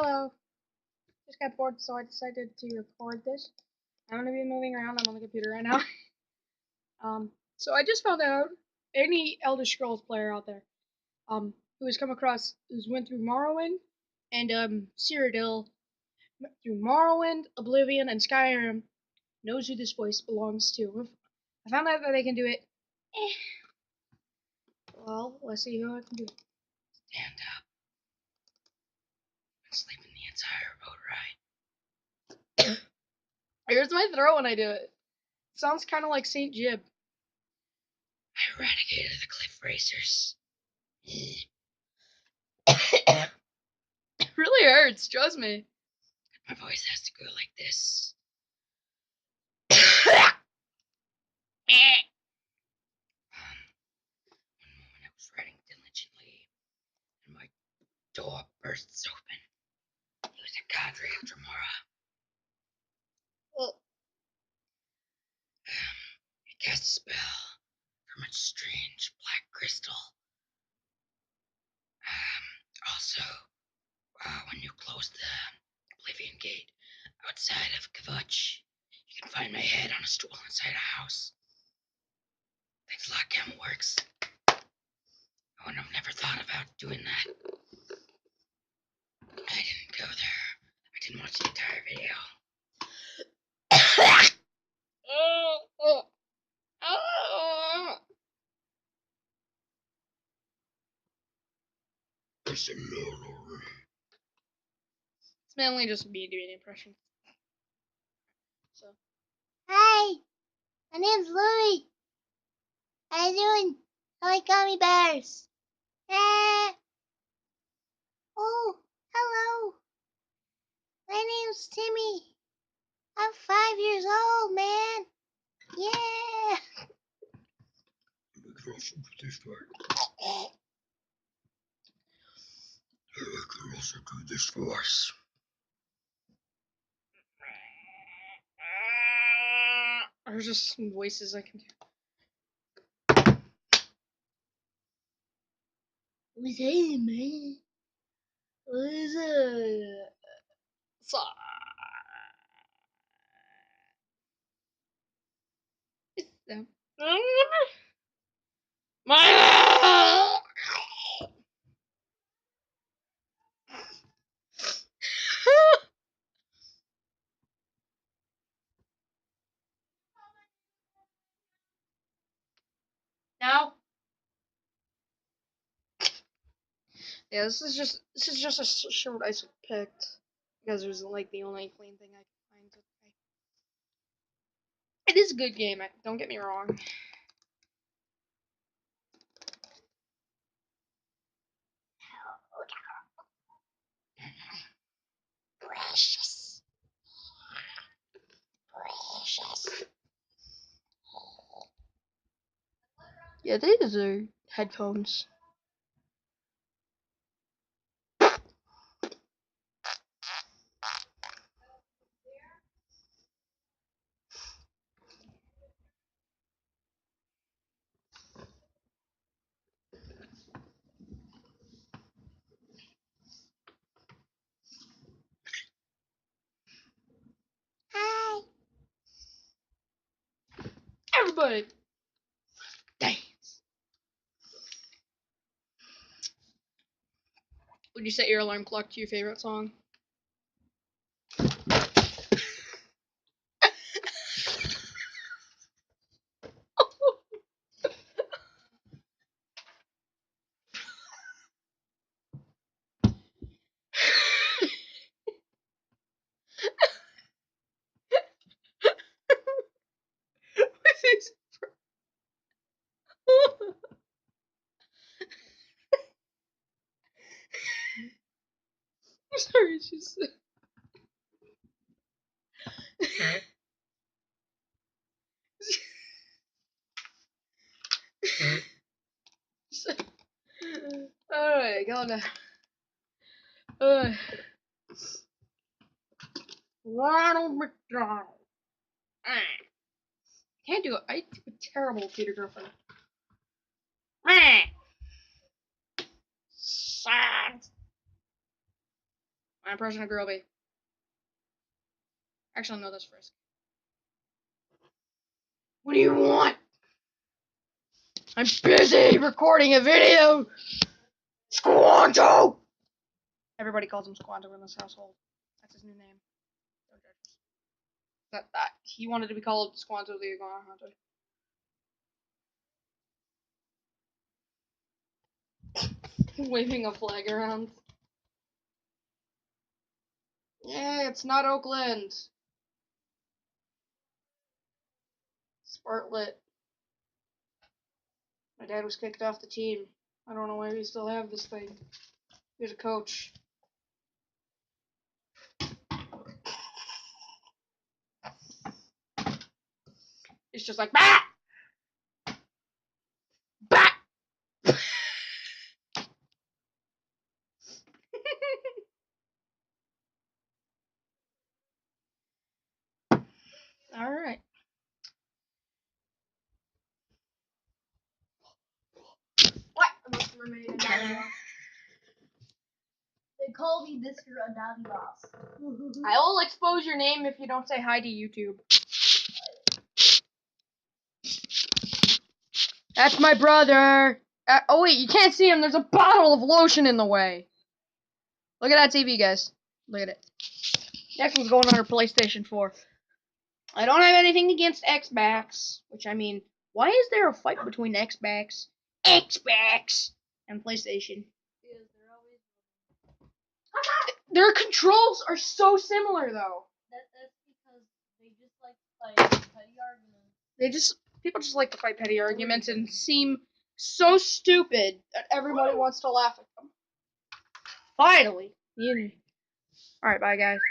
Hello. Just got bored, so I decided to record this. I'm gonna be moving around. I'm on the computer right now. So I just found out any Elder Scrolls player out there, who has come across, who's went through Morrowind and Cyrodiil, through Morrowind, Oblivion, and Skyrim, knows who this voice belongs to. I found out that they can do it. Well, let's see who I can do it. Stand up. Been sleeping the entire boat ride. It hurts my throat when I do it. Sounds kind of like Saint Jib. I eradicated the cliff racers. It really hurts, trust me. My voice has to go like this. One moment I was writing diligently, and my door bursts open. It was a cadre of Dremora. It cast a spell from its strange black crystal. Also, when you close the Oblivion Gate outside of Kvatch, you can find my head on a stool inside a house. Thanks a lot, Chem Works. I would have never thought about doing that. I didn't go there. I didn't watch the entire video. It's mainly just me doing impressions. So. Hi, my name's Louie. How you doing? I like gummy bears. Oh, hello. My name's Timmy. I'm 5 years old, man. Yeah. Closer to this part. Closer to this force. There's just some voices I can do. What's hey, man? What's up? So, my now. Yeah, this is just a short I picked because it was like the only clean thing I could find. Okay. It is a good game. Don't get me wrong. Precious. Precious. Yeah, these are headphones. Hi. Everybody, dance. Would you set your alarm clock to your favorite song? I'm sorry, it's just. Alright, go now. Ronald McDonald. Can't do it. I do a terrible Peter Griffin. Sad. My impression of Groby. Actually, no, that's Frisk. What do you want? I'm busy recording a video! Squanto! Everybody calls him Squanto in this household. That's his new name. Don't judge us. That he wanted to be called Squanto the Iguana Hunter. Waving a flag around. Yeah, it's not Oakland. Spartlet. My dad was kicked off the team. I don't know why we still have this thing. Here's a coach. It's just like, bah! Bah! Alright. What? I'm a mermaid and Daddy Boss. They call me Mr. Daddy Boss. I will expose your name if you don't say hi to YouTube. That's my brother. Oh wait, you can't see him. There's a bottle of lotion in the way. Look at that TV, guys. Look at it. Next one's going on her PlayStation 4. I don't have anything against Xbox, which I mean, why is there a fight between Xbox, and PlayStation? Because they're always. Their controls are so similar, though. That's because they just like to fight petty arguments. People just like to fight petty arguments and seem so stupid that everybody wants to laugh at them. Finally. Alright, bye guys.